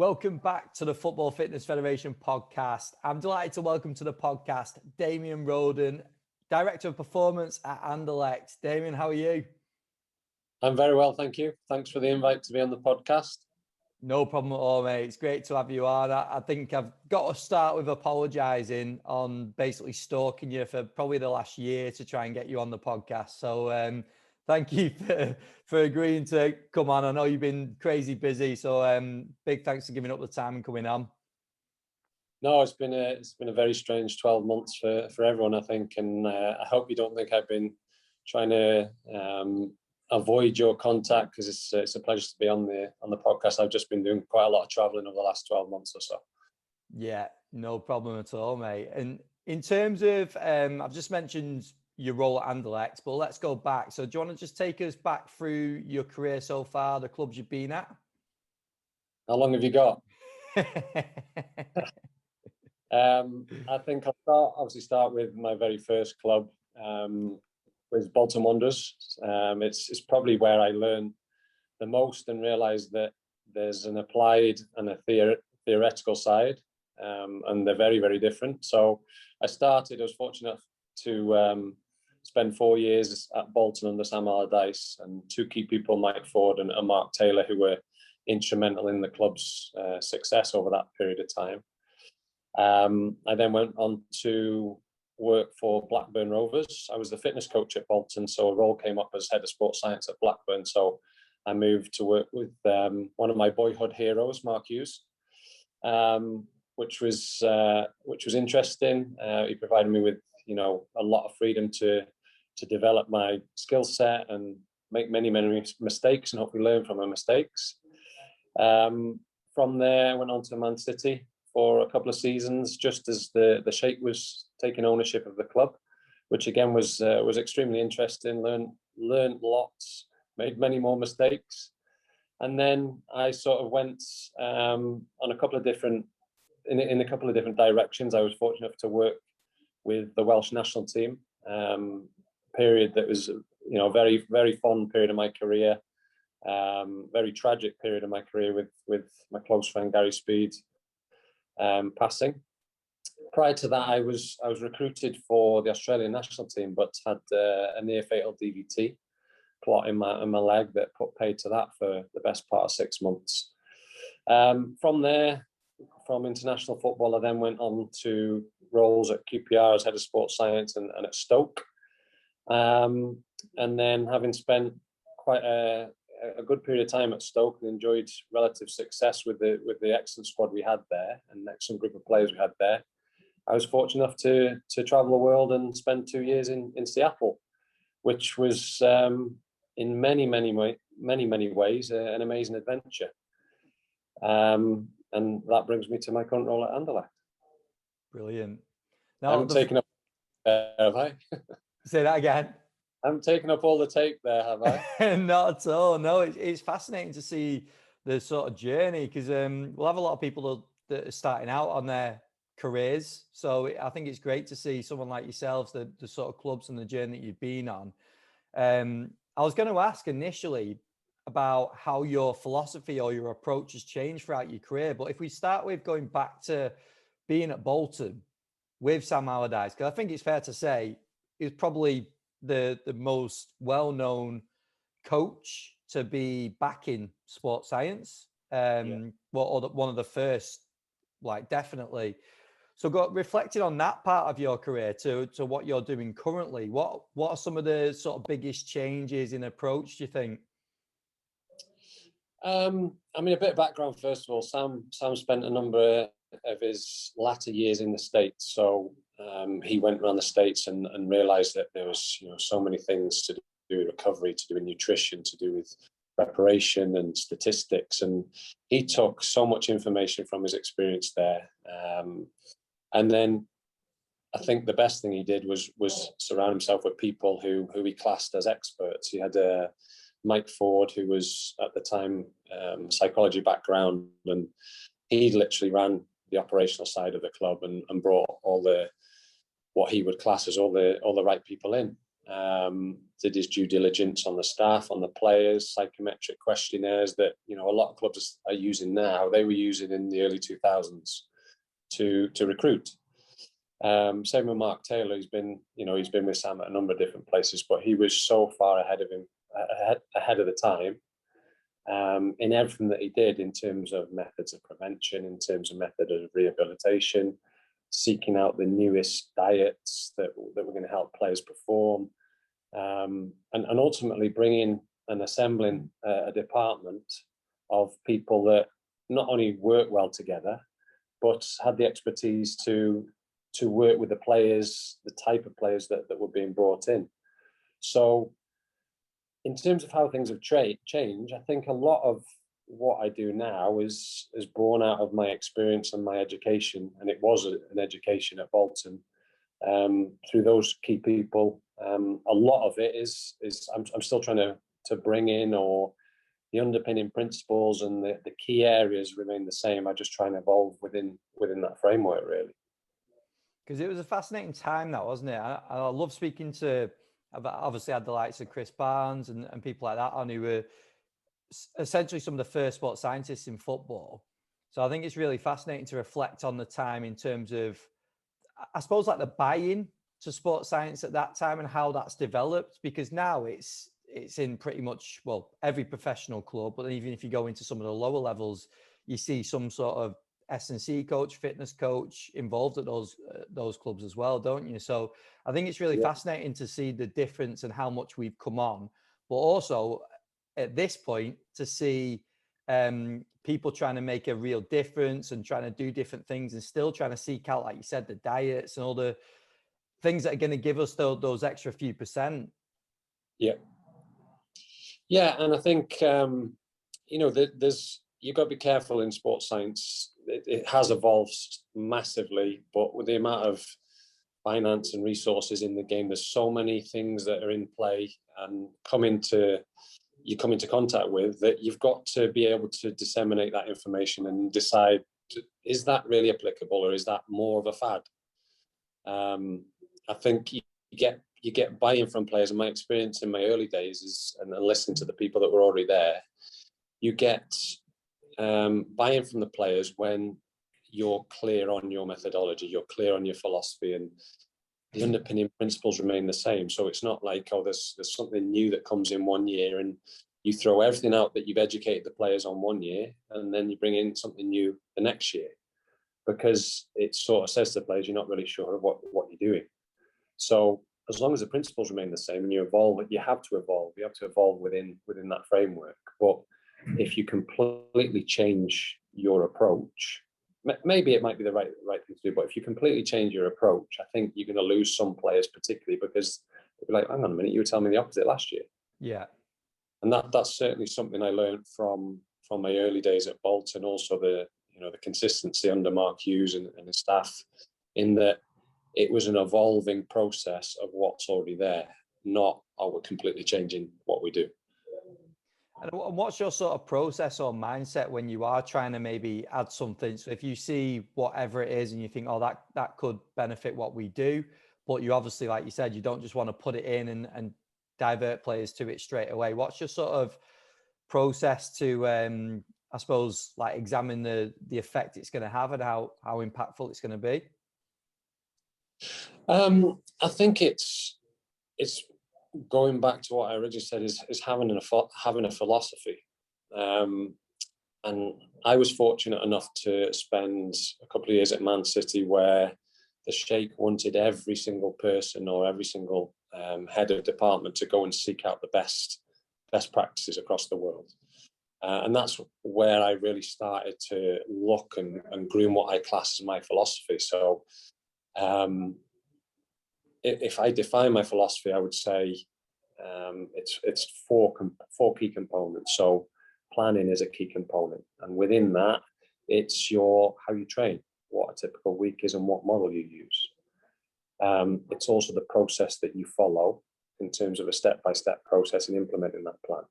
Welcome back to the Football Fitness Federation podcast. I'm delighted to welcome to the podcast Damian Roden, Director of Performance at Anderlecht. Damian, how are you? I'm very well, thank you. Thanks for the invite to be on the podcast. No problem at all, mate. It's great to have you on. I think I've got to start with apologising on basically stalking you for probably the last year to try and get you on the podcast. So thank you for agreeing to come on. I know you've been crazy busy, so big thanks for giving up the time and coming on. No, it's been a very strange 12 months for everyone, I think, and I hope you don't think I've been trying to avoid your contact, because it's a pleasure to be on the podcast. I've just been doing quite a lot of traveling over the last 12 months or so. Yeah, no problem at all, mate. And in terms of, I've just mentioned your role at Anderlecht, but let's go back. So do you want to just take us back through your career so far, the clubs you've been at? How long have you got? I think I'll start with my very first club, with Bolton Wanderers. It's probably where I learned the most and realised that there's an applied and a theoretical side, and they're very, very different. So I was fortunate enough to spend 4 years at Bolton under Sam Allardyce, and two key people, Mike Ford and Mark Taylor, who were instrumental in the club's success over that period of time. I then went on to work for Blackburn Rovers. I was the fitness coach at Bolton, so a role came up as head of sports science at Blackburn. So I moved to work with one of my boyhood heroes, Mark Hughes, which was interesting. He provided me with a lot of freedom to develop my skill set and make many mistakes and hopefully learn from my mistakes. From there, I went on to Man City for a couple of seasons, just as the Sheikh was taking ownership of the club, which again was extremely interesting. Learned lots, made many more mistakes, and then I sort of went on a couple of different directions. I was fortunate enough to work with the Welsh national team, period that was very, very fond period of my career, very tragic period of my career with my close friend Gary Speed passing. Prior to that, I was recruited for the Australian national team, but had a near fatal DVT clot in my leg that put paid to that for the best part of 6 months. From there, from international football, I then went on to roles at QPR as head of sports science and at Stoke. And then, having spent quite a good period of time at Stoke and enjoyed relative success with the excellent squad we had there and excellent group of players we had there, I was fortunate enough to travel the world and spend 2 years in Seattle, which was in many ways an amazing adventure. And that brings me to my current role at Anderlecht. Brilliant. Now, I haven't taken up, have I? Say that again. I haven't taken up all the tape there, have I? Not at all. No, it's fascinating to see the sort of journey, because we'll have a lot of people that are starting out on their careers. So I think it's great to see someone like yourselves, the sort of clubs and the journey that you've been on. I was going to ask initially about how your philosophy or your approach has changed throughout your career. But if we start with going back to being at Bolton with Sam Allardyce, because I think it's fair to say he's probably the most well-known coach to be back in sports science. One of the first, definitely. So reflecting on that part of your career to what you're doing currently, what are some of the sort of biggest changes in approach, do you think? A bit of background first of all. Sam spent a number of his latter years in the States, so he went around the States and realised that there was so many things to do with recovery, to do with nutrition, to do with preparation and statistics, and he took so much information from his experience there. And then I think the best thing he did was surround himself with people who he classed as experts. He had Mike Ford, who was at the time psychology background, and he literally ran the operational side of the club and brought all what he would class as all the right people in. did his due diligence on the staff, on the players, psychometric questionnaires that, you know, a lot of clubs are using now. They were using in the early 2000s to recruit. Same with Mark Taylor. He's been with Sam at a number of different places, but he was so far ahead of the time in everything that he did, in terms of methods of prevention, in terms of method of rehabilitation, seeking out the newest diets that were going to help players perform, and ultimately bringing and assembling a department of people that not only work well together, but had the expertise to work with the players, the type of players that were being brought in. So in terms of how things have changed, I think a lot of what I do now is born out of my experience and my education, and it was an education at Bolton through those key people. A lot of it is I'm still trying to bring in, or the underpinning principles and the key areas remain the same. I just try and evolve within that framework, really. Because it was a fascinating time, that, wasn't it? I love speaking to, I've obviously had the likes of Chris Barnes and people like that on, who were essentially some of the first sports scientists in football. So I think it's really fascinating to reflect on the time in terms of, I suppose, like the buy-in to sports science at that time and how that's developed, because now it's in pretty much, well, every professional club, but even if you go into some of the lower levels, you see some sort of S&C coach, fitness coach involved at those clubs as well, don't you? So I think it's really fascinating to see the difference and how much we've come on, but also at this point to see people trying to make a real difference and trying to do different things and still trying to seek out, like you said, the diets and all the things that are going to give us those extra few percent. Yeah, and I think you've got to be careful in sports science. It has evolved massively, but with the amount of finance and resources in the game, there's so many things that are in play and you come into contact with, that you've got to be able to disseminate that information and decide, is that really applicable, or is that more of a fad? I think you get buy-in from players, and my experience in my early days is, and listening to the people that were already there, you get buy-in from the players when you're clear on your methodology, you're clear on your philosophy, and the underpinning principles remain the same. So it's not like, oh, there's something new that comes in one year and you throw everything out that you've educated the players on one year, and then you bring in something new the next year, because it sort of says to the players, you're not really sure of what you're doing. So as long as the principles remain the same and you evolve, you have to evolve within that framework. But if you completely change your approach, maybe it might be the right thing to do, but if you completely change your approach, I think you're going to lose some players, particularly because they'll be like, hang on a minute, you were telling me the opposite last year. Yeah. And that's certainly something I learned from my early days at Bolton. Also the consistency under Mark Hughes and his staff, in that it was an evolving process of what's already there, not, we're completely changing what we do. And what's your sort of process or mindset when you are trying to maybe add something? So if you see whatever it is and you think, oh, that could benefit what we do, but you obviously, like you said, you don't just want to put it in and divert players to it straight away. What's your sort of process to, I suppose, like examine the effect it's going to have and how impactful it's going to be? I think it's going back to what I originally said, is having a philosophy. And I was fortunate enough to spend a couple of years at Man City, where the Sheikh wanted every single person or every single head of department to go and seek out the best practices across the world. And that's where I really started to look and groom what I class as my philosophy. So if I define my philosophy, I would say it's four key components. So planning is a key component, and within that, it's how you train, what a typical week is, and what model you use. It's also the process that you follow in terms of a step-by-step process in implementing that plan.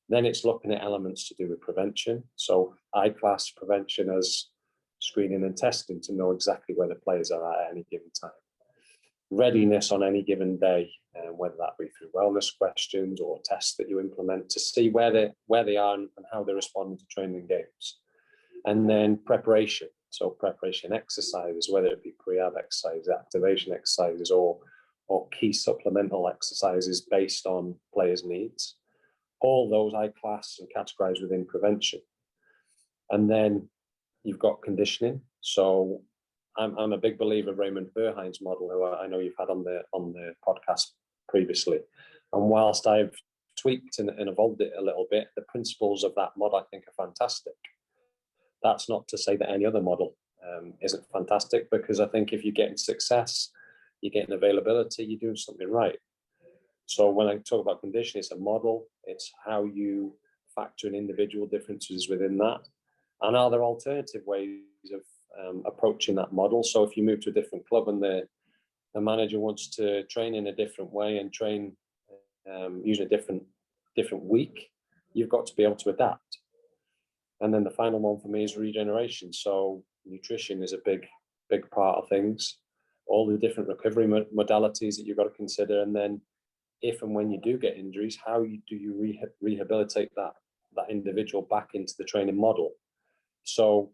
Then it's looking at elements to do with prevention. So I class prevention as screening and testing to know exactly where the players are at any given time. readiness on any given day, whether that be through wellness questions or tests that you implement to see where they are and how they're responding to training games. And then preparation. So preparation exercises, whether it be pre-ab exercises, activation exercises, or key supplemental exercises based on players' needs. All those I class and categorize within prevention. And then you've got conditioning. So I'm a big believer of Raymond Verhein's model, who I know you've had on the podcast previously. And whilst I've tweaked and evolved it a little bit, the principles of that model I think are fantastic. That's not to say that any other model isn't fantastic, because I think if you're getting success, you're getting availability, you're doing something right. So when I talk about conditioning, it's a model. It's how you factor in individual differences within that. And are there alternative ways of approaching that model? So if you move to a different club and the manager wants to train in a different way and train using a different week, you've got to be able to adapt. And then the final one for me is regeneration. So nutrition is a big part of things, all the different recovery modalities that you've got to consider. And then if and when you do get injuries, how do you rehabilitate that individual back into the training model? So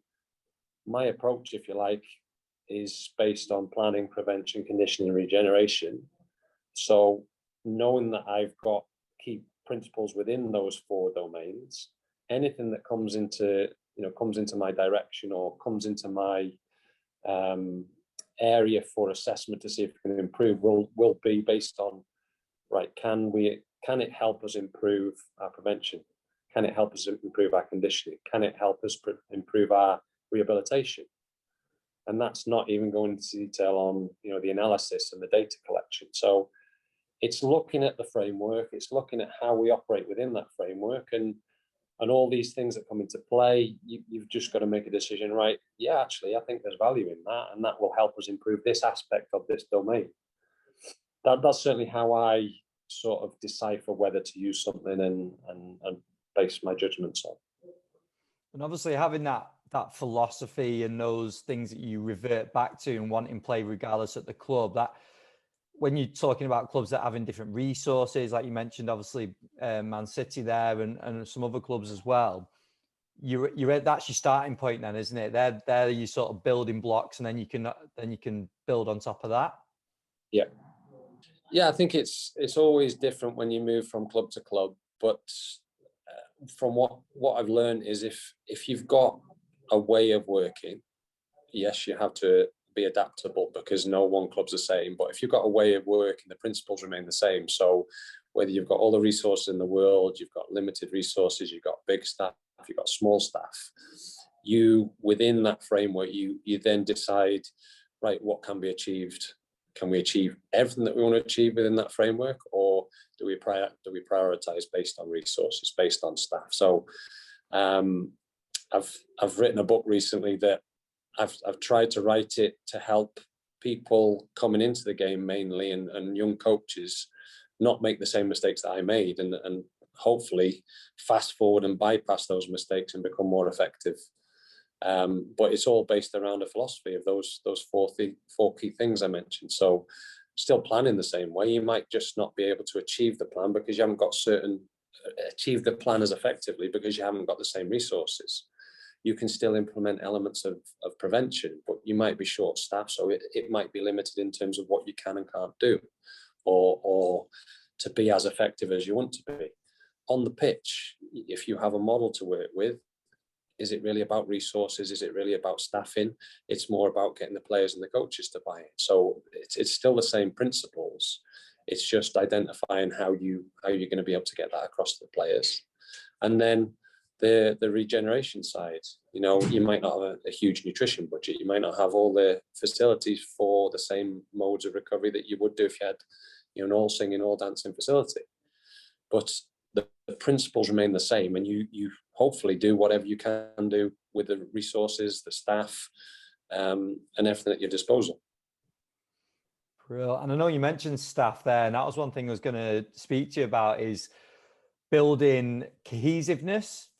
my approach, if you like, is based on planning, prevention, conditioning, and regeneration. So knowing that I've got key principles within those 4 domains, anything that comes into my direction or comes into my area for assessment to see if we can improve will be based on, right, can it help us improve our prevention? Can it help us improve our conditioning? Can it help us improve our rehabilitation? And that's not even going into detail on the analysis and the data collection. So it's looking at the framework, it's looking at how we operate within that framework, and all these things that come into play. You've just got to make a decision, right? Yeah, actually, I think there's value in that, and that will help us improve this aspect of this domain. That's certainly how I sort of decipher whether to use something and base my judgments on. And obviously having that philosophy and those things that you revert back to and wanting play regardless at the club, that when you're talking about clubs that are having different resources, like you mentioned, obviously Man City there and some other clubs as well, that's your starting point then, isn't it? They're your sort of building blocks, and then you can build on top of that. Yeah, I think it's always different when you move from club to club, but from what I've learned is if you've got a way of working, yes, you have to be adaptable because no one club's the same. But if you've got a way of working, the principles remain the same. So whether you've got all the resources in the world, you've got limited resources, you've got big staff, you've got small staff, within that framework, you then decide, right, what can be achieved? Can we achieve everything that we want to achieve within that framework, or do we prioritize based on resources, based on staff? So I've written a book recently that I've tried to write it to help people coming into the game mainly and young coaches not make the same mistakes that I made, and hopefully fast forward and bypass those mistakes and become more effective. But it's all based around a philosophy of those four key things I mentioned. So still planning the same way. You might just not be able to achieve the plan because you haven't got achieve the plan as effectively because you haven't got the same resources. You can still implement elements of prevention, but you might be short staffed. So it might be limited in terms of what you can and can't do, or to be as effective as you want to be. On the pitch, if you have a model to work with, is it really about resources? Is it really about staffing? It's more about getting the players and the coaches to buy it. So it's still the same principles. It's just identifying how you're going to be able to get that across to the players. And then the regeneration side, you might not have a huge nutrition budget. You might not have all the facilities for the same modes of recovery that you would do if you had an all singing, all dancing facility. But the principles remain the same, and you hopefully do whatever you can do with the resources, the staff, and everything at your disposal. Brilliant. And I know you mentioned staff there, and that was one thing I was going to speak to you about, is building cohesiveness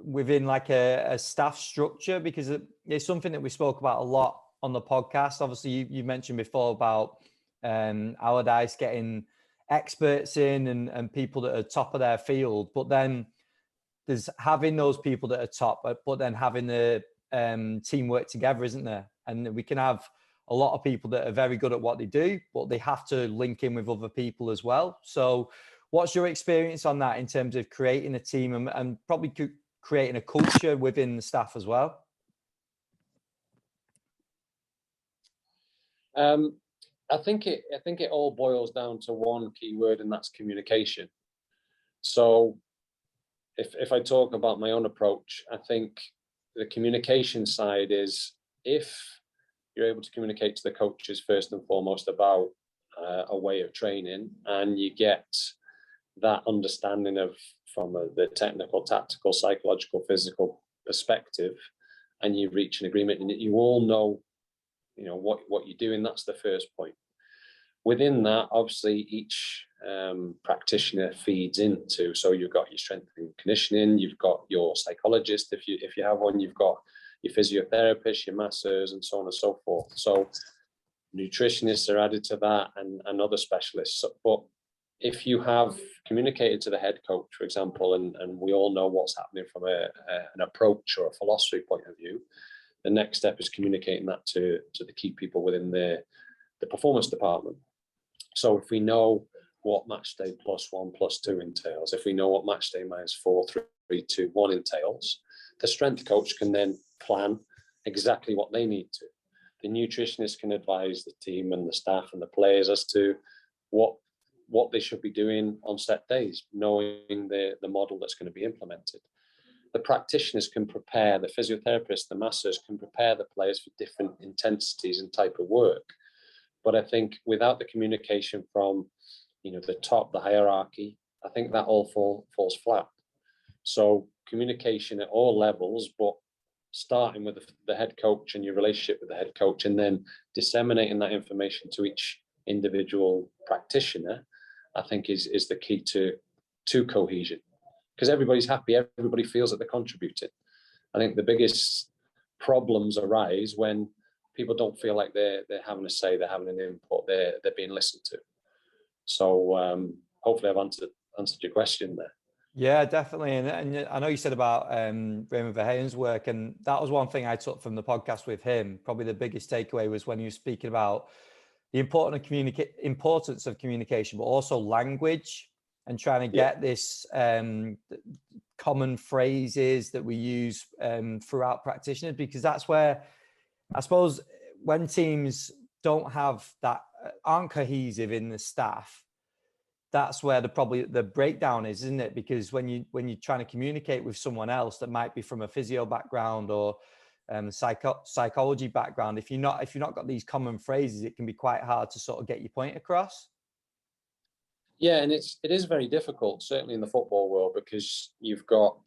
within like a staff structure, because it's something that we spoke about a lot on the podcast. Obviously, you mentioned before about Allardyce getting experts in and people that are top of their field, but then there's having those people that are top, but then having the teamwork together, isn't there? And we can have a lot of people that are very good at what they do, but they have to link in with other people as well. So what's your experience on that in terms of creating a team and probably creating a culture within the staff as well? I think it all boils down to one key word, and that's communication. So if I talk about my own approach, I think the communication side is, if you're able to communicate to the coaches first and foremost about a way of training, and you get that understanding of from the technical, tactical, psychological, physical perspective, and you reach an agreement and you all know, what you're doing, that's the first point. Within that, obviously, each practitioner feeds into. So you've got your strength and conditioning, you've got your psychologist, if you have one, you've got your physiotherapist, your masseurs, and so on and so forth. So nutritionists are added to that, and other specialists. But if you have communicated to the head coach, for example, and we all know what's happening from an approach or a philosophy point of view, the next step is communicating that to the key people within the performance department. So if we know what match day +1/+2 entails, if we know what match day -4, 3, 2, 1 entails, the strength coach can then plan exactly what they need to. The nutritionist can advise the team and the staff and the players as to what they should be doing on set days, knowing the model that's going to be implemented. The practitioners can prepare, the physiotherapists, the masseurs can prepare the players for different intensities and type of work. But I think without the communication from, the top, the hierarchy, I think that all falls flat. So communication at all levels, but starting with the head coach and your relationship with the head coach, and then disseminating that information to each individual practitioner, I think is the key to cohesion. Because everybody's happy, everybody feels that they're contributing. I think the biggest problems arise when people don't feel like they're having a say, they're having an input, they're being listened to. So hopefully I've answered your question there. Yeah, definitely. And I know you said about Raymond Verhein's work, and that was one thing I took from the podcast with him. Probably the biggest takeaway was when he was speaking about the importance of communication, but also language, and trying to get this common phrases that we use throughout practitioners, because that's where, I suppose, when teams don't have that, aren't cohesive in the staff, that's where the breakdown is, isn't it? Because when you're trying to communicate with someone else that might be from a physio background or psychology background, if you're not got these common phrases, it can be quite hard to sort of get your point across. Yeah, and it is very difficult, certainly in the football world, because you've got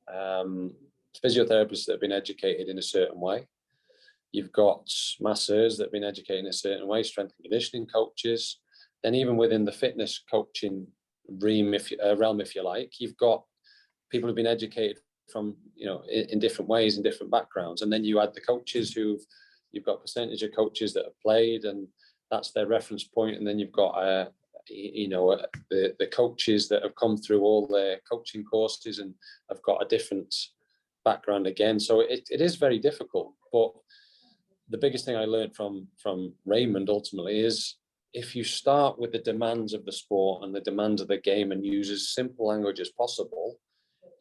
physiotherapists that have been educated in a certain way. You've got masseurs that have been educated in a certain way, strength and conditioning coaches. Then even within the fitness coaching realm, if you like, you've got people who've been educated from, in different ways, in different backgrounds. And then you add the coaches you've got percentage of coaches that have played, and that's their reference point. And then you've got the coaches that have come through all their coaching courses and have got a different background again. So it is very difficult. But the biggest thing I learned from Raymond ultimately is, if you start with the demands of the sport and the demands of the game and use as simple language as possible,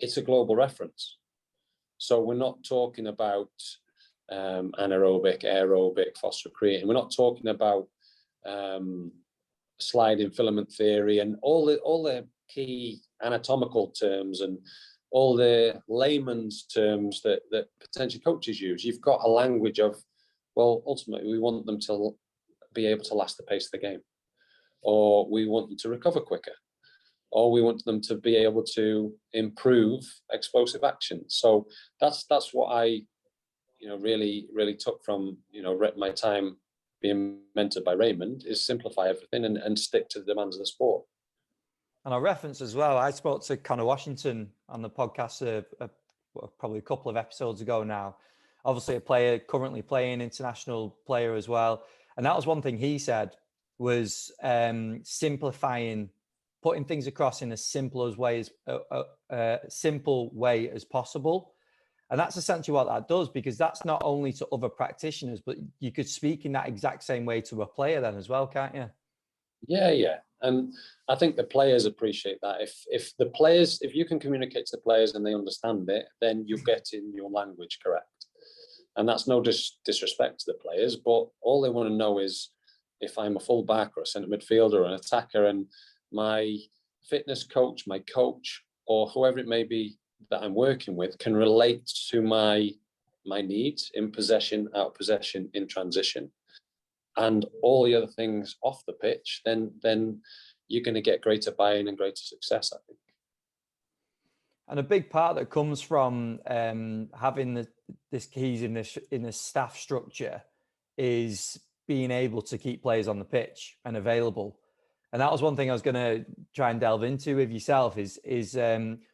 it's a global reference. So we're not talking about anaerobic, aerobic, phosphocreatine. We're not talking about sliding filament theory and all the key anatomical terms and all the layman's terms that potential coaches use. You've got a language of, well, ultimately we want them to be able to last the pace of the game, or we want them to recover quicker, or we want them to be able to improve explosive action. So that's what I really took from my time being mentored by Raymond, is simplify everything and stick to the demands of the sport. And I reference as well, I spoke to Conor Washington on the podcast probably a couple of episodes ago now. Obviously a player currently playing, international player as well. And that was one thing he said. was simplifying, putting things across in as simple way as possible. And that's essentially what that does, because that's not only to other practitioners, but you could speak in that exact same way to a player then as well, can't you? Yeah. And I think the players appreciate that. If you can communicate to the players and they understand it, then you're getting your language correct. And that's no disrespect to the players, but all they want to know is if I'm a fullback or a centre midfielder or an attacker, and my fitness coach, my coach, or whoever it may be that I'm working with can relate to my needs in possession, out of possession, in transition, and all the other things off the pitch, then you're going to get greater buy-in and greater success, I think. And a big part that comes from having this cohesion in the staff structure is being able to keep players on the pitch and available. And that was one thing I was going to try and delve into with yourself is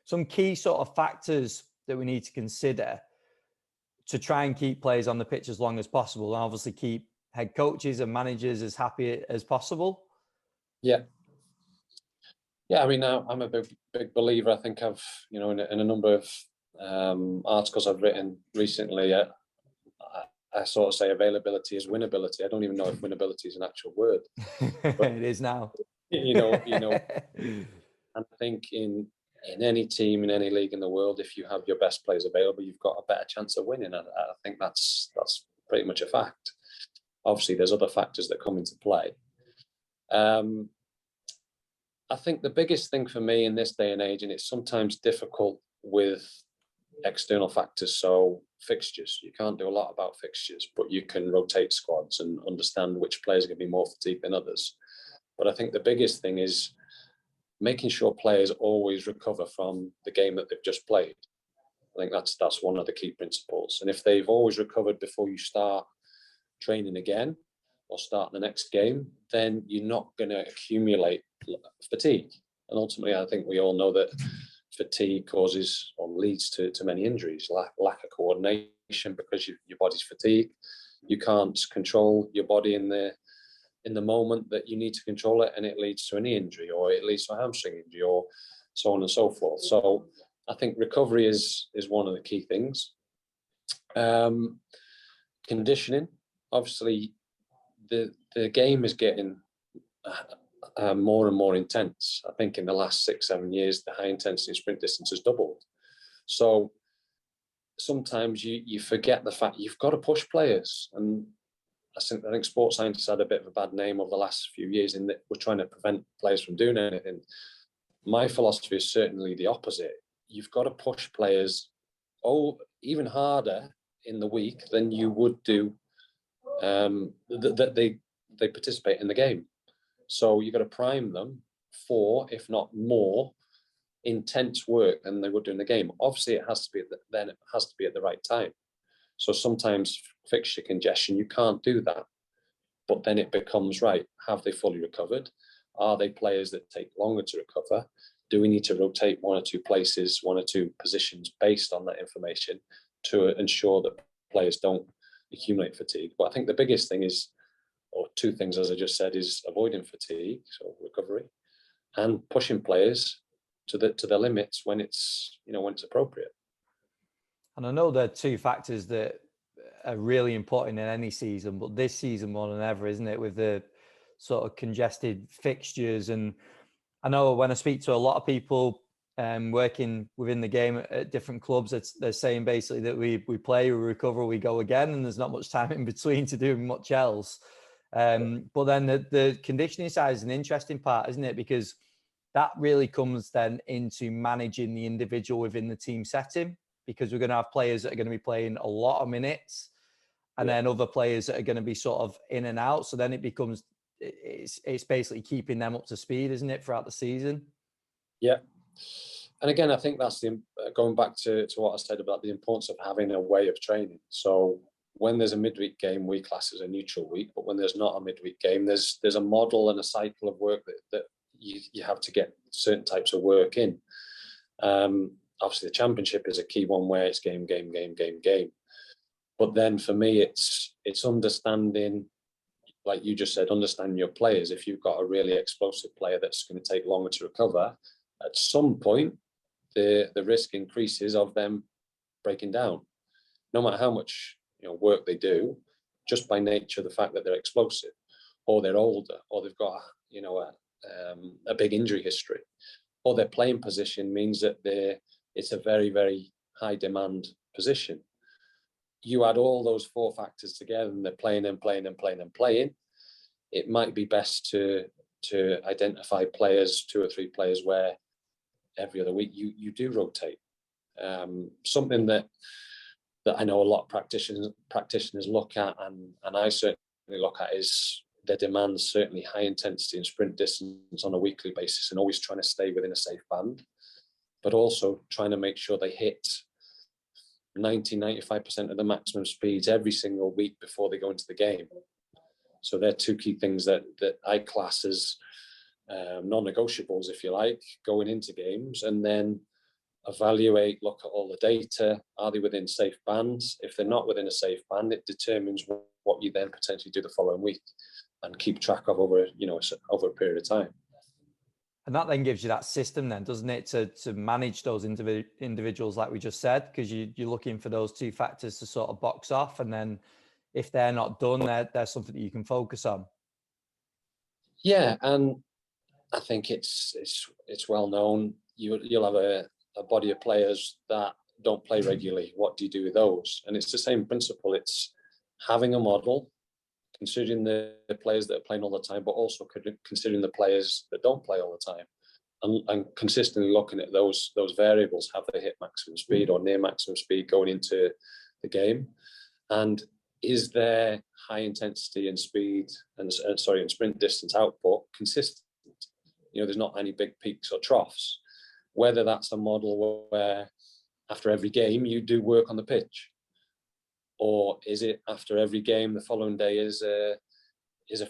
some key sort of factors that we need to consider to try and keep players on the pitch as long as possible, and obviously keep head coaches and managers as happy as possible. Yeah. I mean, I'm a big believer. I think I've, in a number of articles I've written recently, I sort of say availability is winnability. I don't even know if winnability is an actual word. But it is now. And I think in any team, in any league in the world, if you have your best players available, you've got a better chance of winning. I think that's pretty much a fact. Obviously, there's other factors that come into play. I think the biggest thing for me in this day and age, and it's sometimes difficult with external factors, so fixtures. You can't do a lot about fixtures, but you can rotate squads and understand which players are going to be more fatigued than others. But I think the biggest thing is making sure players always recover from the game that they've just played. I think that's one of the key principles. And if they've always recovered before you start training again or start the next game, then you're not going to accumulate fatigue. And ultimately, I think we all know that fatigue causes or leads to many injuries, lack of coordination because your body's fatigued. You can't control your body in the moment that you need to control it, and it leads to a knee injury or it leads to a hamstring injury or so on and so forth. So I think recovery is one of the key things. Conditioning, obviously, the game is getting more and more intense. I think in the last 6-7 years, the high intensity sprint distance has doubled. So sometimes you forget the fact you've got to push players. And I think sports scientists had a bit of a bad name over the last few years in that we're trying to prevent players from doing anything. My philosophy is certainly the opposite. You've got to push players even harder in the week than you would do that they participate in the game. So you've got to prime them for, if not more, intense work than they would do in the game. Obviously, it has to be at the right time. So sometimes fixture congestion, you can't do that. But then it becomes, right, have they fully recovered? Are they players that take longer to recover? Do we need to rotate one or two places, one or two positions based on that information to ensure that players don't accumulate fatigue? But I think the biggest thing is, or two things, as I just said, is avoiding fatigue, so recovery, and pushing players to the limits when it's appropriate. And I know there are two factors that are really important in any season, but this season more than ever, isn't it? With the sort of congested fixtures. And I know when I speak to a lot of people working within the game at different clubs, they're saying basically that we play, we recover, we go again, and there's not much time in between to do much else. But then the conditioning side is an interesting part, isn't it? Because that really comes then into managing the individual within the team setting, because we're going to have players that are going to be playing a lot of minutes and then other players that are going to be sort of in and out. So then it's basically keeping them up to speed, isn't it, throughout the season? Yeah. And again, I think that's going back to what I said about the importance of having a way of training. So when there's a midweek game, we class as a neutral week, but when there's not a midweek game, there's a model and a cycle of work that you have to get certain types of work in. Obviously, the championship is a key one where it's game. But then for me, it's understanding like you just said, understanding your players. If you've got a really explosive player that's going to take longer to recover, at some point, the risk increases of them breaking down. No matter how much work they do, just by nature of the fact that they're explosive, or they're older, or they've got a big injury history, or their playing position means that it's a very, very high demand position. You add all those four factors together, and they're playing and playing and playing and playing. It might be best to identify players, 2 or 3 players, where every other week you do rotate. Something that I know a lot of practitioners look at, and I certainly look at, is their demands, certainly high intensity and sprint distance on a weekly basis, and always trying to stay within a safe band, but also trying to make sure they hit 90-95% of the maximum speeds every single week before they go into the game. So they're 2 key things that I class as non-negotiables, if you like, going into games, and then evaluate, look at all the data. Are they within safe bands? If they're not within a safe band, it determines what you then potentially do the following week, and keep track of over a period of time. And that then gives you that system then, doesn't it, to manage those individuals like we just said, because you're looking for those 2 factors to sort of box off, and then if they're not done, there's something that you can focus on. Yeah, and I think it's well known. You'll have a body of players that don't play regularly. What do you do with those? And it's the same principle. It's having a model, considering the players that are playing all the time, but also considering the players that don't play all the time, and consistently looking at those variables. Have they hit maximum speed or near maximum speed going into the game? And is their high intensity and speed and sprint distance output consistent? There's not any big peaks or troughs. Whether that's a model where after every game you do work on the pitch, or is it after every game the following day is a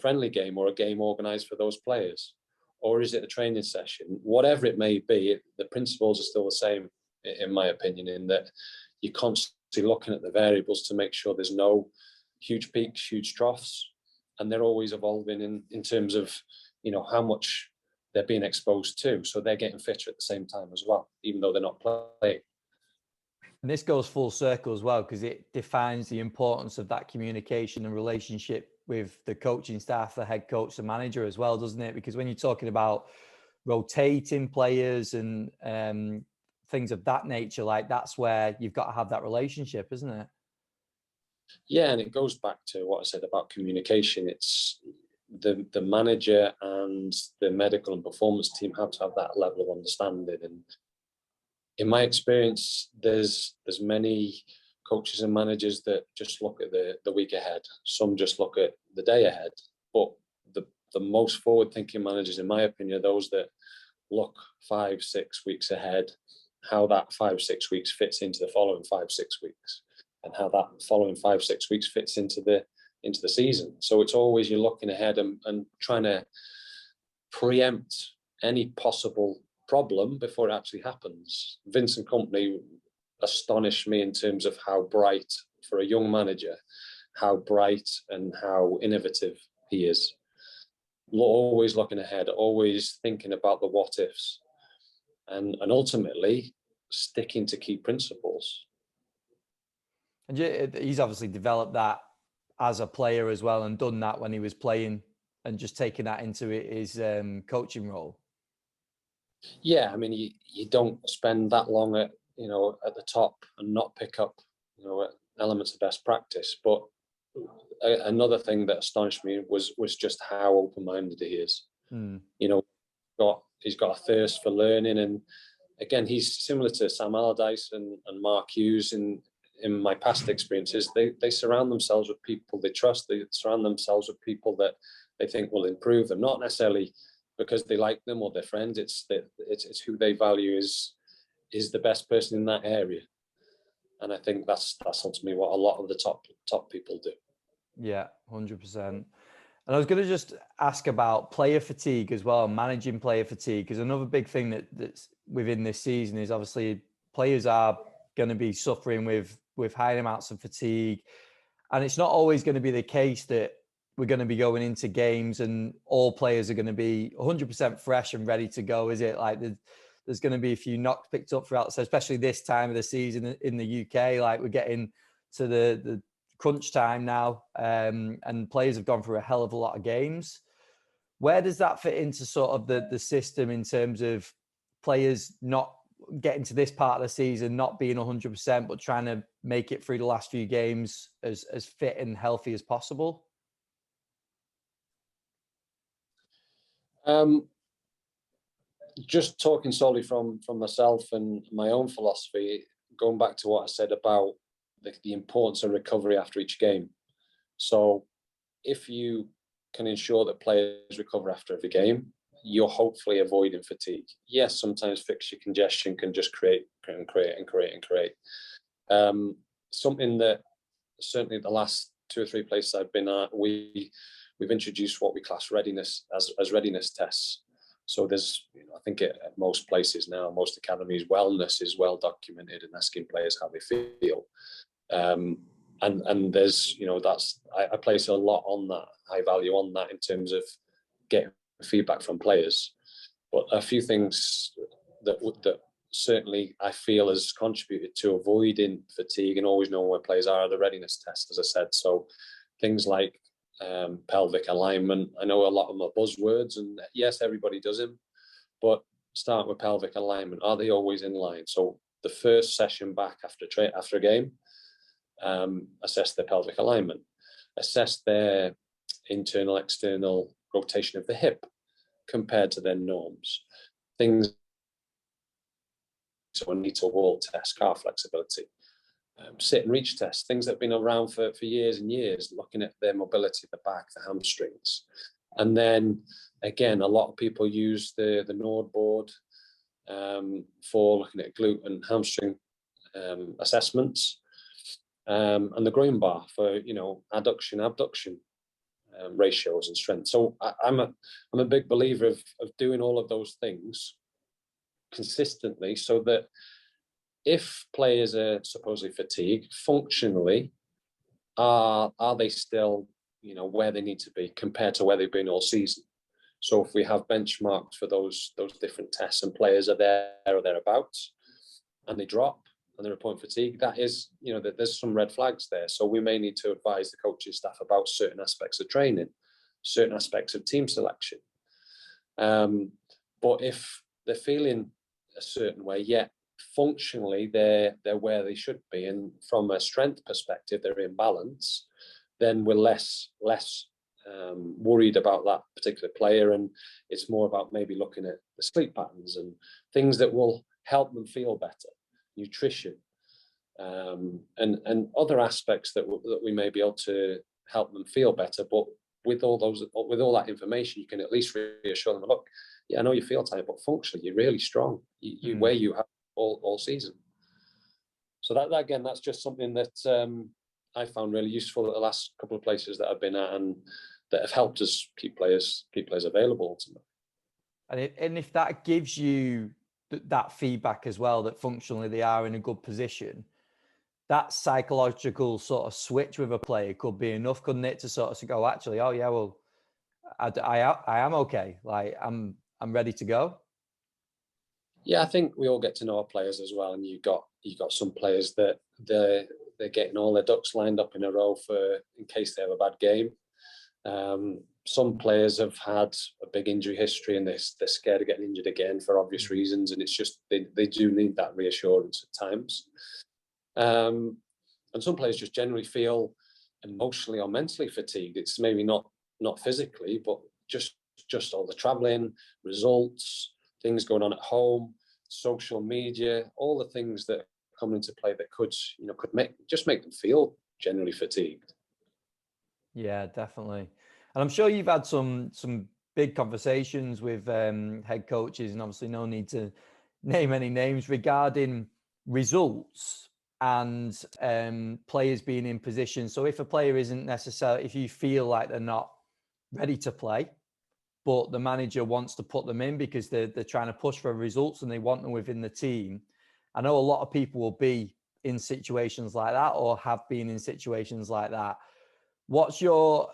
friendly game, or a game organised for those players, or is it a training session? Whatever it may be, the principles are still the same, in my opinion, in that you're constantly looking at the variables to make sure there's no huge peaks, huge troughs, and they're always evolving in terms of how much they're being exposed to, so they're getting fitter at the same time as well, even though they're not playing. And this goes full circle as well, because it defines the importance of that communication and relationship with the coaching staff, the head coach, the manager as well, doesn't it? Because when you're talking about rotating players and things of that nature, like, that's where you've got to have that relationship, isn't it? Yeah, and it goes back to what I said about communication. It's the manager and the medical and performance team have to have that level of understanding. And in my experience, there's many coaches and managers that just look at the week ahead. Some just look at the day ahead. But the most forward-thinking managers, in my opinion, are those that look 5-6 weeks ahead, how that 5-6 weeks fits into the following 5-6 weeks, and how that following 5-6 weeks fits into the season. So it's always you're looking ahead and trying to preempt any possible problem before it actually happens. Vincent Kompany astonished me in terms of how bright, for a young manager, how bright and how innovative he is. Always looking ahead, always thinking about the what ifs, and ultimately sticking to key principles. And he's obviously developed that as a player as well, and done that when he was playing, and just taking that into his coaching role. Yeah, I mean, you don't spend that long at the top and not pick up elements of best practice. But another thing that astonished me was just how open-minded he is. He's got a thirst for learning, and again, he's similar to Sam Allardyce and Mark Hughes. In my past experiences, they surround themselves with people they trust. They surround themselves with people that they think will improve them, not necessarily because they like them or they're friends. It's who they value is the best person in that area. And I think that's ultimately what a lot of the top people do. Yeah, 100%. And I was going to just ask about player fatigue as well, managing player fatigue, because another big thing that's within this season is obviously players are going to be suffering with high amounts of fatigue. And it's not always going to be the case that we're going to be going into games and all players are going to be 100% fresh and ready to go, is it? Like there's going to be a few knocks picked up throughout, so especially this time of the season in the UK, like we're getting to the crunch time now, and players have gone through a hell of a lot of games. Where does that fit into sort of the system in terms of players not getting to this part of the season, not being 100%, but trying to make it through the last few games as fit and healthy as possible? Just talking solely from myself and my own philosophy, going back to what I said about the importance of recovery after each game. So if you can ensure that players recover after every game, you're hopefully avoiding fatigue. Yes, sometimes fixture congestion can just create. Something that certainly the last 2 or 3 places I've been at, we've introduced what we class readiness as readiness tests. So there's, I think at most places now, most academies, wellness is well documented and asking players how they feel. And there's, that's, I place a lot on that, high value on that in terms of getting feedback from players. But a few things that certainly I feel has contributed to avoiding fatigue and always knowing where players are the readiness test, as I said. So things like pelvic alignment. I know a lot of them are buzzwords, and yes, everybody does them, but start with pelvic alignment. Are they always in line? So the first session back after a game, assess their pelvic alignment, assess their internal, external rotation of the hip compared to their norms. Things, so a knee to wall test, calf flexibility, sit and reach test, things that have been around for years and years, looking at their mobility, the back, the hamstrings. And then again, a lot of people use the Nord board for looking at glute and hamstring assessments, and the groin bar for adduction, abduction ratios and strength. So I'm a big believer of doing all of those things consistently, so that if players are supposedly fatigued, functionally, are they still where they need to be compared to where they've been all season? So if we have benchmarks for those different tests and players are there or thereabouts, and they drop and they report fatigue, that is, that there's some red flags there. So we may need to advise the coaching staff about certain aspects of training, certain aspects of team selection. But if they're feeling a certain way, yet functionally they're where they should be, and from a strength perspective they're in balance, then we're less worried about that particular player, and it's more about maybe looking at the sleep patterns and things that will help them feel better, nutrition, and other aspects that we may be able to help them feel better. But with all that information, you can at least reassure them, look, yeah, I know you feel tired, but functionally you're really strong. Where you have all season. So that again, that's just something that I found really useful at the last couple of places that I've been at, and that have helped us keep players available to me. And if that gives you that feedback as well, that functionally they are in a good position, that psychological sort of switch with a player could be enough, couldn't it, to sort of go, actually, oh yeah, well, I am okay. Like I'm ready to go. Yeah, I think we all get to know our players as well, and you got some players that they're getting all their ducks lined up in a row in case they have a bad game. Some players have had a big injury history and they're scared of getting injured again for obvious reasons, and it's just they do need that reassurance at times. And some players just generally feel emotionally or mentally fatigued. It's maybe not physically, but just all the traveling, results, things going on at home, social media, all the things that come into play that could make them feel generally fatigued. Yeah, definitely. And I'm sure you've had some big conversations with head coaches, and obviously no need to name any names, regarding results and players being in position. So if a player isn't necessarily, if you feel like they're not ready to play, but the manager wants to put them in because they're trying to push for results and they want them within the team. I know a lot of people will be in situations like that or have been in situations like that. What's your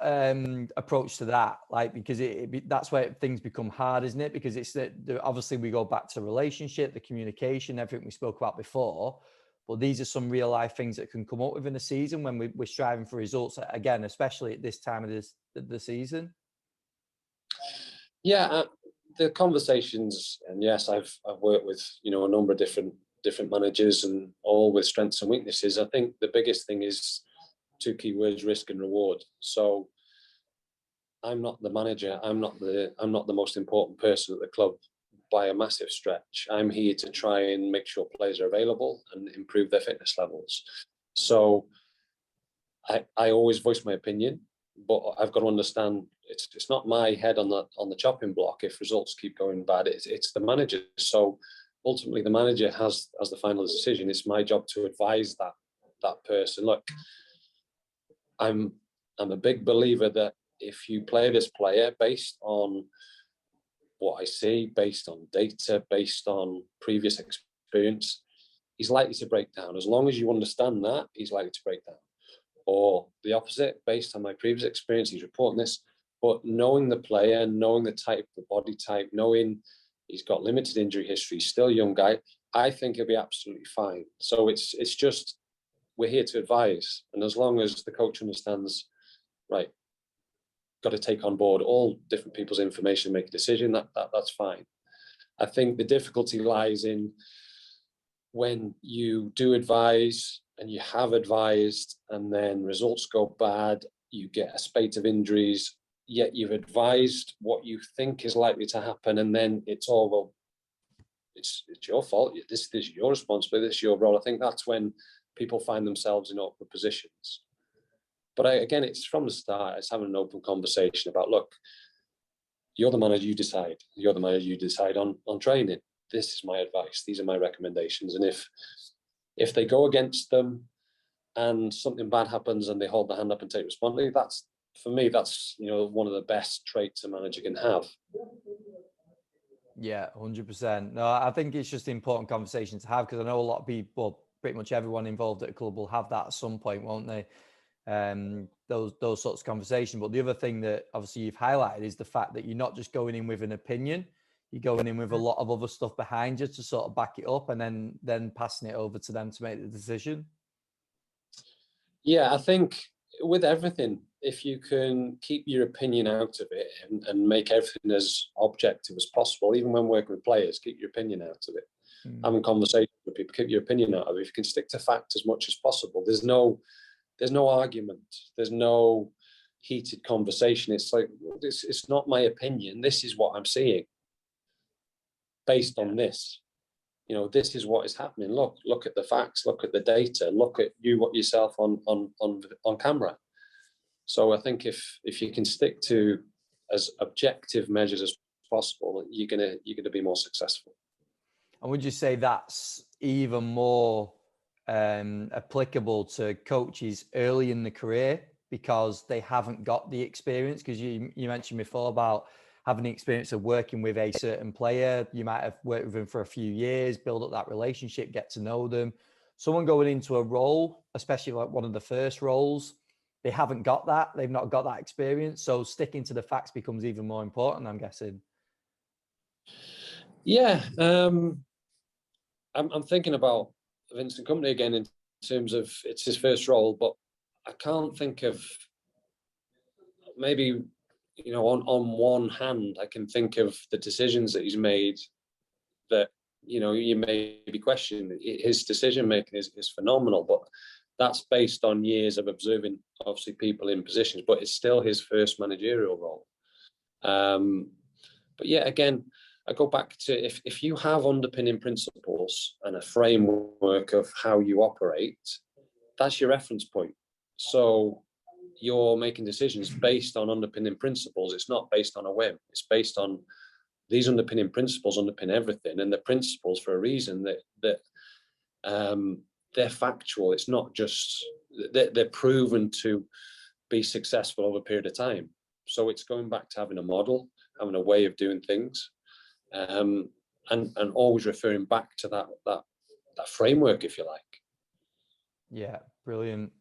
approach to that? Like, because that's where things become hard, isn't it? Because it's obviously we go back to relationship, the communication, everything we spoke about before. But these are some real life things that can come up within a season when we're striving for results again, especially at this time of the season. Yeah, the conversations, and yes, I've worked with a number of different managers, and all with strengths and weaknesses. I think the biggest thing is two key words: risk and reward. So I'm not the manager. I'm not the most important person at the club by a massive stretch. I'm here to try and make sure players are available and improve their fitness levels. So I always voice my opinion, but I've got to understand it's not my head on the chopping block if results keep going bad. It's the manager. So ultimately, the manager has the final decision. It's my job to advise that person. Look, I'm a big believer that if you play this player based on what I see, based on data, based on previous experience, he's likely to break down. As long as you understand that, he's likely to break down. Or the opposite, based on my previous experience, he's reporting this. But knowing the player, knowing the type, the body type, knowing he's got limited injury history, still a young guy, I think he'll be absolutely fine. So it's just, we're here to advise. And as long as the coach understands, right, got to take on board all different people's information, make a decision, that's fine. I think the difficulty lies in when you do advise and you have advised and then results go bad, you get a spate of injuries, yet you've advised what you think is likely to happen, and then it's all, well, it's your fault, this is your responsibility, this is your role. I think that's when people find themselves in awkward positions. But again, it's from the start, it's having an open conversation about, look, you're the manager, you decide. You're the manager, you decide on training. This is my advice. These are my recommendations. And if they go against them and something bad happens and they hold their hand up and take responsibility, that's, for me, that's one of the best traits a manager can have. Yeah, 100%. No, I think it's just an important conversation to have, because I know a lot of people, pretty much everyone involved at a club will have that at some point, won't they? Those sorts of conversations. But the other thing that obviously you've highlighted is the fact that you're not just going in with an opinion, you're going in with a lot of other stuff behind you to sort of back it up, and then passing it over to them to make the decision. Yeah, I think with everything, if you can keep your opinion out of it and make everything as objective as possible, even when working with players, keep your opinion out of it. Having conversations with people, keep your opinion out of it. If you can stick to fact as much as possible, there's no argument, there's no heated conversation. It's like, it's not my opinion, this is what I'm seeing based on this. This is what is happening. Look at the facts, look at the data, look at yourself on camera. So I think if you can stick to as objective measures as possible, you're gonna be more successful. And would you say that's even more applicable to coaches early in the career because they haven't got the experience? Because you mentioned before about having the experience of working with a certain player. You might have worked with them for a few years, build up that relationship, get to know them. Someone going into a role, especially like one of the first roles, they haven't got that. They've not got that experience. So sticking to the facts becomes even more important, I'm guessing. Yeah. I'm thinking about Vincent Kompany again in terms of it's his first role, but I can't think of, maybe, on one hand, I can think of the decisions that he's made that, you may be questioning. His decision making is phenomenal, but that's based on years of observing, obviously, people in positions, but it's still his first managerial role. But yeah, again, I go back to if you have underpinning principles and a framework of how you operate, that's your reference point. So you're making decisions based on underpinning principles. It's not based on a whim. It's based on these underpinning principles underpin everything, and the principles for a reason that they're factual. It's not just they're proven to be successful over a period of time. So it's going back to having a model, having a way of doing things, and always referring back to that framework, if you like. Yeah, brilliant.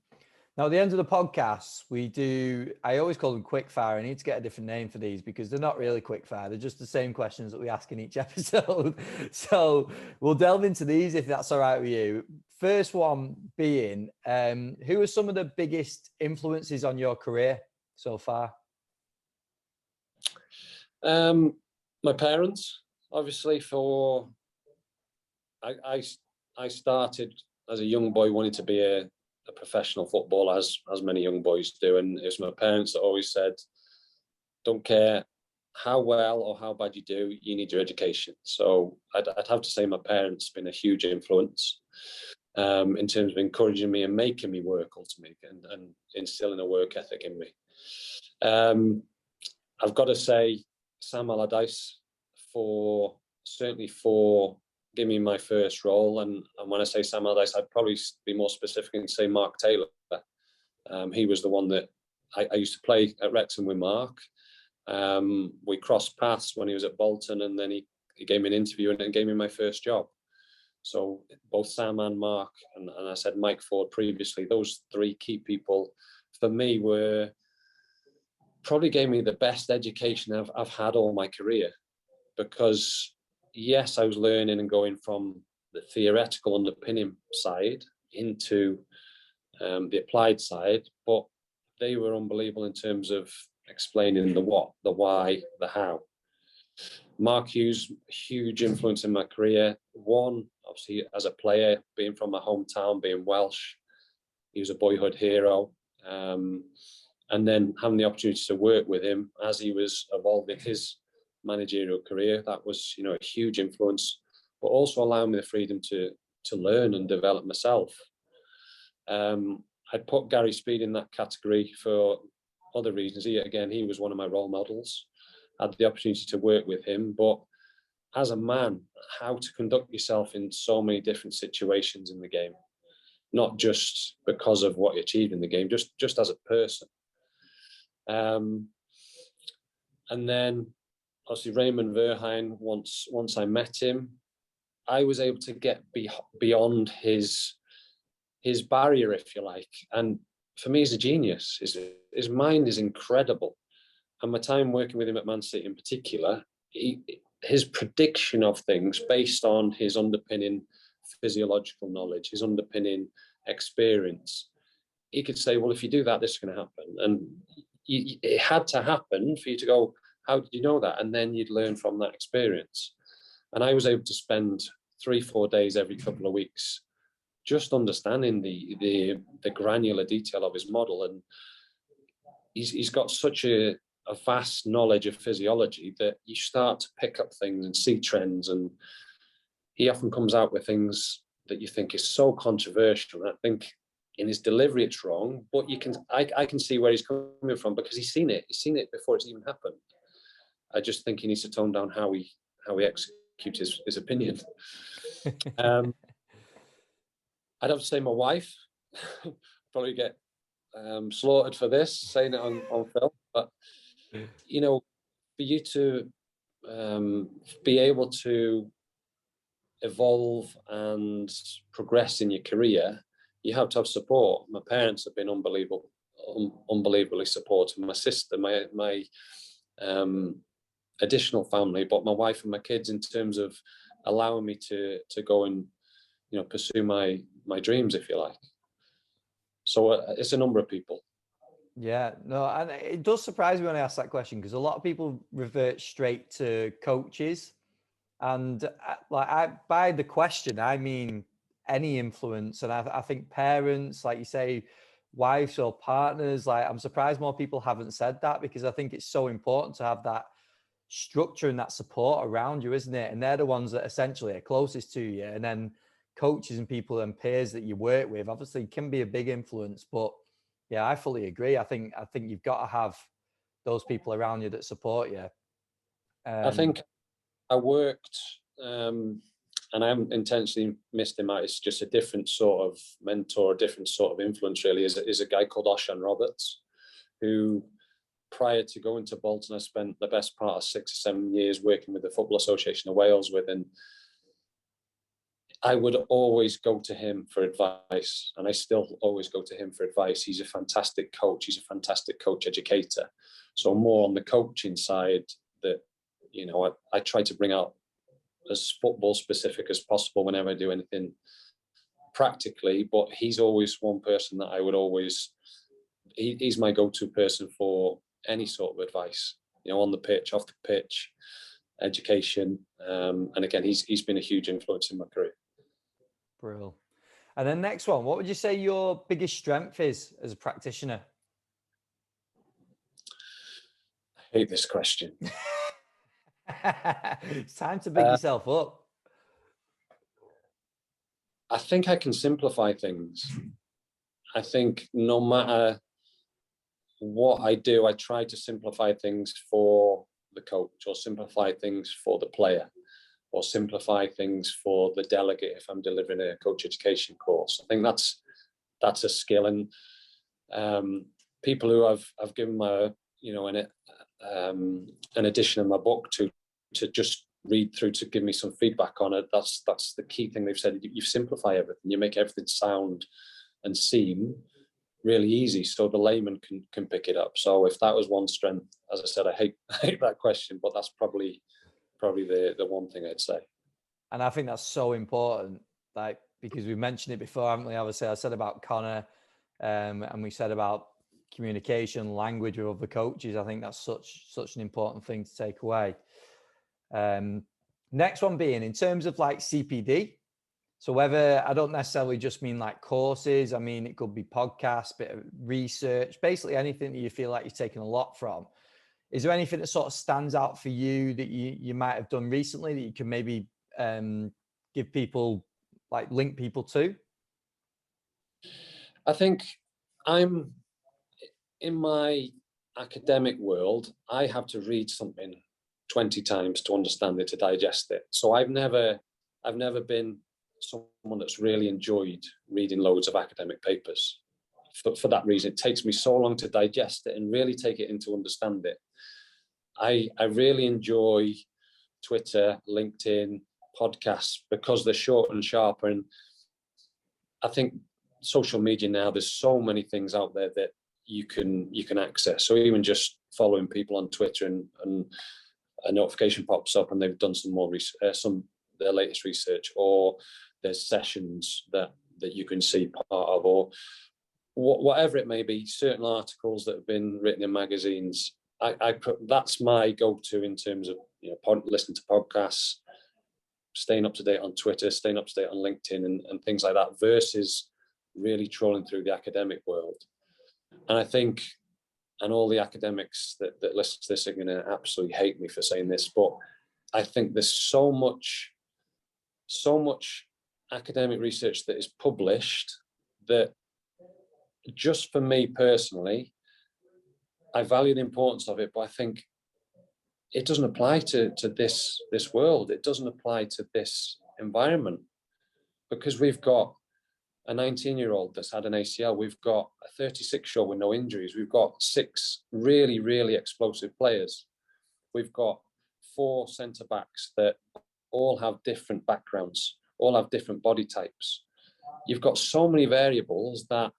Now, at the end of the podcast, I always call them quick fire. I need to get a different name for these because they're not really quick fire. They're just the same questions that we ask in each episode. So we'll delve into these if that's all right with you. First one being, who are some of the biggest influences on your career so far? My parents, obviously. I started as a young boy wanting to be a professional footballer, as many young boys do, and it was my parents that always said, "Don't care how well or how bad you do, you need your education." So I'd have to say my parents been a huge influence in terms of encouraging me and making me work ultimately, and instilling a work ethic in me. I've got to say Sam Allardyce certainly for giving me my first role, and when I say Sam Allardyce, I'd probably be more specific and say Mark Taylor. He was the one that I used to play at Wrexham with Mark. We crossed paths when he was at Bolton, and then he gave me an interview and gave me my first job. So both Sam and Mark, and I said Mike Ford previously, those three key people for me probably gave me the best education I've had all my career. Because yes, I was learning and going from the theoretical underpinning side into the applied side, but they were unbelievable in terms of explaining the what, the why, the how. Mark Hughes, huge influence in my career. One, obviously, as a player, being from my hometown, being Welsh, he was a boyhood hero. And then having the opportunity to work with him as he was evolving his managerial career, that was, a huge influence, but also allowing me the freedom to learn and develop myself. I'd put Gary Speed in that category for other reasons. He was one of my role models. I had the opportunity to work with him, but as a man, how to conduct yourself in so many different situations in the game, not just because of what you achieved in the game, just as a person. And then obviously Raymond Verhein, once I met him, I was able to get beyond his barrier, if you like. And for me, he's a genius. His mind is incredible. And my time working with him at Man City in particular, his prediction of things based on his underpinning physiological knowledge, his underpinning experience, he could say, well, if you do that, this is going to happen. And it had to happen for you to go, how did you know that? And then you'd learn from that experience. And I was able to spend 3-4 days every couple of weeks just understanding the granular detail of his model. And he's got such a vast knowledge of physiology that you start to pick up things and see trends. And he often comes out with things that you think is so controversial. And I think in his delivery, it's wrong, but I can see where he's coming from because he's seen it. He's seen it before it's even happened. I just think he needs to tone down how he executes his opinion. I'd have to say my wife. Probably get slaughtered for this, saying it on film, but for you to be able to evolve and progress in your career, you have to have support. My parents have been unbelievably supportive. My sister, my additional family, but my wife and my kids, in terms of allowing me to go and pursue my dreams, if you like. So it's a number of people. Yeah, no, and it does surprise me when I ask that question because a lot of people revert straight to coaches, and by the question I mean any influence, and I think parents, like you say, wives or partners. Like, I'm surprised more people haven't said that because I think it's so important to have that structure and that support around you, isn't it? And they're the ones that essentially are closest to you, and then coaches and people and peers that you work with obviously can be a big influence. But yeah, I fully agree. I think you've got to have those people around you that support you. I think I worked, and I haven't intentionally missed him out. It's just a different sort of mentor, a different sort of influence. Really, is a guy called Ashan Roberts, who prior to going to Bolton, I spent the best part of 6 or 7 years working with the Football Association of Wales with, and I would always go to him for advice, and I still always go to him for advice. He's a fantastic coach. He's a fantastic coach educator. So more on the coaching side, that, you know, I try to bring out as football specific as possible whenever I do anything practically, but he's always one person that I would always, he's my go-to person for any sort of advice, you know, on the pitch, off the pitch, education. And again, he's been a huge influence in my career. Brilliant. And then next one, what would you say your biggest strength is as a practitioner? I hate this question. It's time to big yourself up. I think I can simplify things. I think no matter what I do, I try to simplify things for the coach, or simplify things for the player, or simplify things for the delegate if I'm delivering a coach education course. I think that's a skill, and people who I've given my, you know, an edition of my book to just read through, to give me some feedback on it. That's the key thing they've said. You simplify everything. You make everything sound and seem really easy, so the layman can pick it up. So if that was one strength, as I said, I hate that question, but that's probably the one thing I'd say. And I think that's so important, like, because we mentioned it before, haven't we? Obviously, I said about Conor, and we said about communication, language with other coaches. I think that's such an important thing to take away. Next one being in terms of like CPD. So whether, I don't necessarily just mean like courses, I mean, it could be podcasts, bit of research, basically anything that you feel like you've taken a lot from. Is there anything that sort of stands out for you that you might have done recently that you can maybe give people, like link people to? I think I'm in my academic world, I have to read something 20 times to understand it, to digest it. So I've never been someone that's really enjoyed reading loads of academic papers. For that reason, it takes me so long to digest it and really take it in to understand it. I really enjoy Twitter, LinkedIn, podcasts, because they're short and sharp. And I think social media now, there's so many things out there that you can access. So even just following people on Twitter, and a notification pops up and they've done some more their latest research, or there's sessions that you can see part of, or whatever it may be, certain articles that have been written in magazines. That's my go-to in terms of, you know, listening to podcasts, staying up to date on Twitter, staying up to date on LinkedIn, and things like that, versus really trawling through the academic world. And I think, and all the academics that listen to this are going to absolutely hate me for saying this, but I think there's so much academic research that is published that, just for me personally, I value the importance of it, but I think it doesn't apply to this world. It doesn't apply to this environment, because we've got a 19-year-old that's had an ACL. We've got a 36-year-old with no injuries. We've got 6 really, really explosive players. We've got 4 centre-backs that all have different backgrounds, all have different body types. You've got so many variables that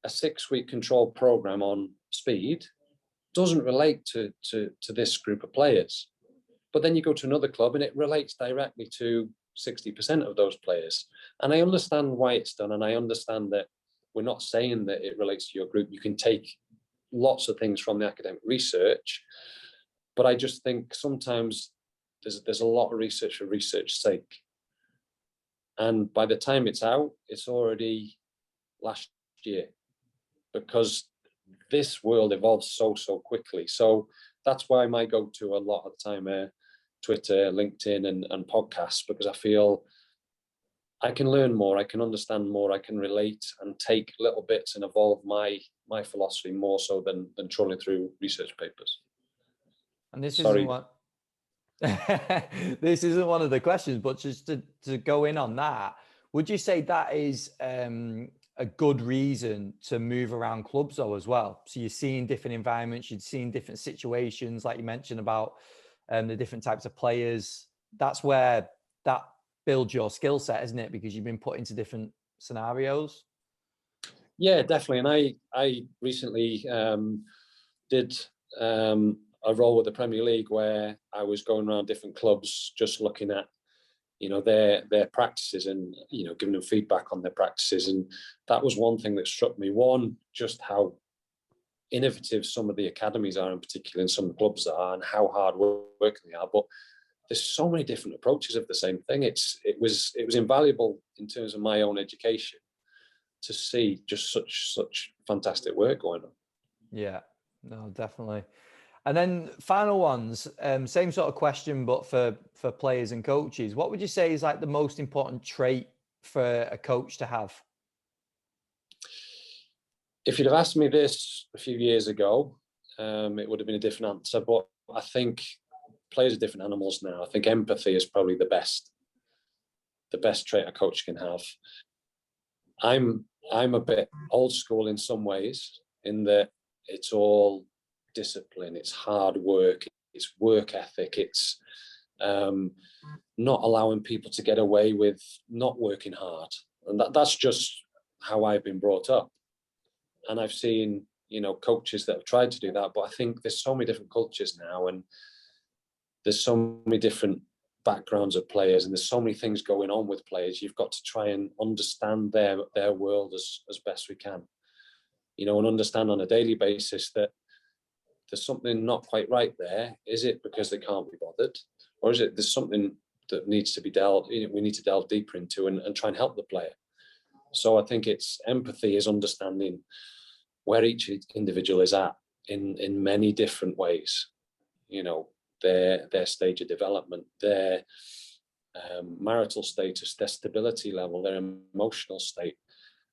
a 6-week controlled program on speed doesn't relate to this group of players. But then you go to another club and it relates directly to 60% of those players. And I understand why it's done, and I understand that we're not saying that it relates to your group. You can take lots of things from the academic research, but I just think sometimes there's a lot of research for research's sake. And by the time it's out, it's already last year, because this world evolves so quickly. So that's why my go-to a lot of the time Twitter, LinkedIn, and podcasts, because I feel I can learn more, I can understand more, I can relate and take little bits and evolve my philosophy more so than trawling through research papers. And this isn't what this isn't one of the questions, but just to go in on that, would you say that is a good reason to move around clubs though as well? So you're seeing different environments, you're seeing different situations, like you mentioned about the different types of players. That's where that build your skill set, isn't it? Because you've been put into different scenarios. Yeah, definitely. And I recently did a role with the Premier League where I was going around different clubs, just looking at, you know, their practices and, you know, giving them feedback on their practices. And that was one thing that struck me. One, just how innovative some of the academies are, in particular, and some of the clubs that are, and how hard working they are. But there's so many different approaches of the same thing. It was invaluable in terms of my own education to see just such fantastic work going on. Yeah, no, definitely. And then final ones, same sort of question, but for players and coaches. What would you say is like the most important trait for a coach to have? If you'd have asked me this a few years ago, it would have been a different answer. But I think players are different animals now. I think empathy is probably the best trait a coach can have. I'm a bit old school in some ways, in that it's all discipline, it's hard work, it's work ethic, it's not allowing people to get away with not working hard. And that's just how I've been brought up. And I've seen, you know, coaches that have tried to do that, but I think there's so many different cultures now, and there's so many different backgrounds of players, and there's so many things going on with players. You've got to try and understand their world as best we can, you know, and understand on a daily basis that there's something not quite right there. Is it because they can't be bothered, or is it there's something that needs to be we need to delve deeper into and try and help the player? So I think it's empathy is understanding where each individual is at in many different ways, you know, their stage of development, their marital status, their stability level, their emotional state,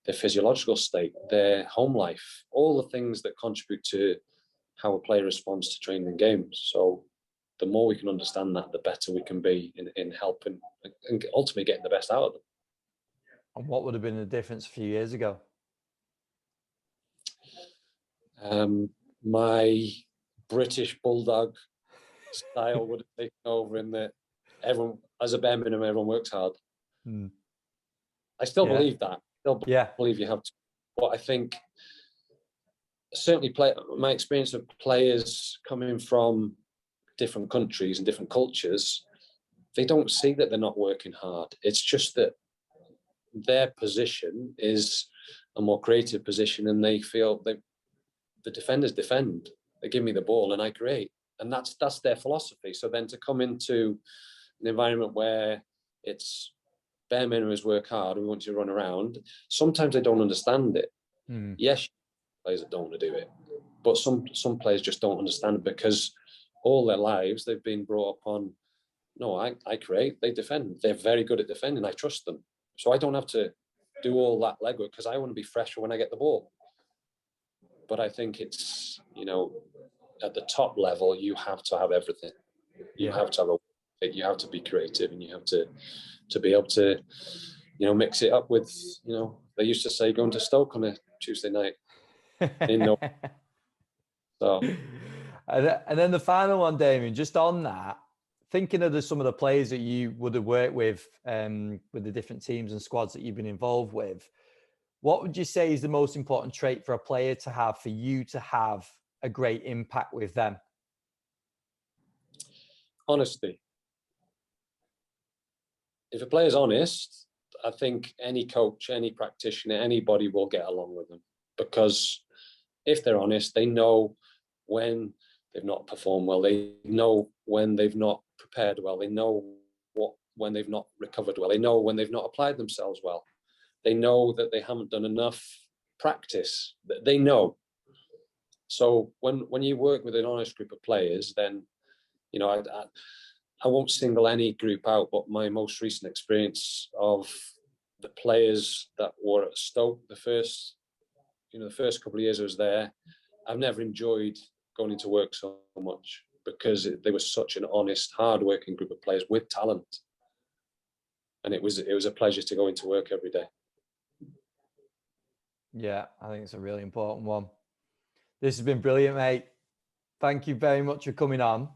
their physiological state, their home life, all the things that contribute to how a player responds to training and games. So the more we can understand that, the better we can be in helping and ultimately getting the best out of them. And what would have been the difference a few years ago? My British bulldog style would have taken over, in that everyone, as a bare minimum, everyone works hard. I still believe that. Believe you have to. But I think certainly my experience of players coming from different countries and different cultures, they don't see that they're not working hard. It's just that their position is a more creative position, and they feel the defenders defend. They give me the ball and I create, and that's their philosophy. So then to come into an environment where it's bare minimum is work hard, we want you to run around, sometimes they don't understand it. Yes, players that don't want to do it, but some players just don't understand it, because all their lives they've been brought up on, no, I create, they defend, they're very good at defending, I trust them, so I don't have to do all that legwork because I want to be fresh when I get the ball. But I think it's, you know, at the top level, you have to have everything. You have to have you have to be creative, and you have to be able to, you know, mix it up with, you know, they used to say going to Stoke on a Tuesday night. So, and then the final one, Damian, just on that, thinking of some of the players that you would have worked with the different teams and squads that you've been involved with, what would you say is the most important trait for a player to have, for you to have a great impact with them? Honesty. If a player's honest, I think any coach, any practitioner, anybody will get along with them, because if they're honest, they know when they've not performed well. They know when they've not prepared well. They know when they've not recovered well. They know when they've not applied themselves well. They know that they haven't done enough practice. They know. So when you work with an honest group of players, then, you know, I won't single any group out, but my most recent experience of the players that were at Stoke, the first couple of years I was there, I've never enjoyed going into work so much, because they were such an honest, hard-working group of players with talent, and it was a pleasure to go into work every day. Yeah, I think it's a really important one. This has been brilliant, mate. Thank you very much for coming on.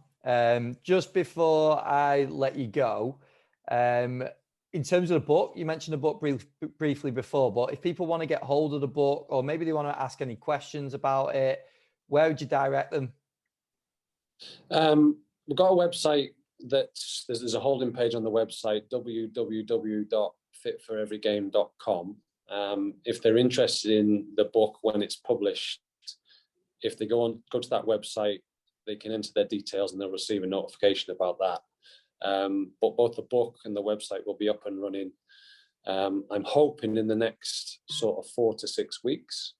Just before I let you go, in terms of the book, you mentioned the book briefly before, but if people want to get hold of the book, or maybe they want to ask any questions about it, where would you direct them? We've got a website there's a holding page on the website, www.fitforeverygame.com. If they're interested in the book when it's published, if they go to that website, they can enter their details and they'll receive a notification about that. But both the book and the website will be up and running. I'm hoping in the next sort of 4 to 6 weeks.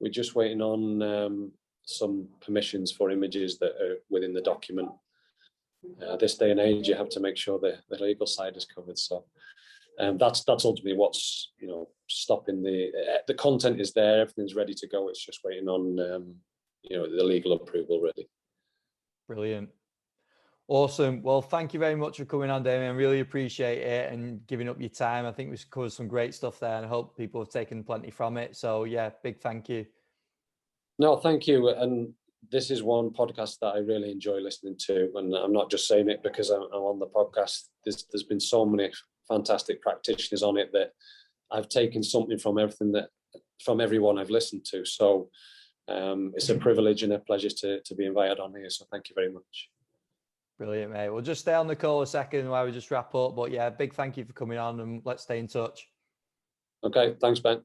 We're just waiting on some permissions for images that are within the document. This day and age, you have to make sure the legal side is covered. So that's ultimately what's stopping the content is there, everything's ready to go. It's just waiting on the legal approval, really. Brilliant. Awesome. Well, thank you very much for coming on, Damian. Really appreciate it and giving up your time. I think we've covered some great stuff there, and I hope people have taken plenty from it. So yeah, big thank you. No, thank you. And this is one podcast that I really enjoy listening to, and I'm not just saying it because I'm on the podcast. There's been so many fantastic practitioners on it that I've taken something from everyone I've listened to. So it's a privilege and a pleasure to be invited on here. So thank you very much. Brilliant, mate. We'll just stay on the call a second while we just wrap up. But yeah, big thank you for coming on, and let's stay in touch. Okay, thanks, Ben.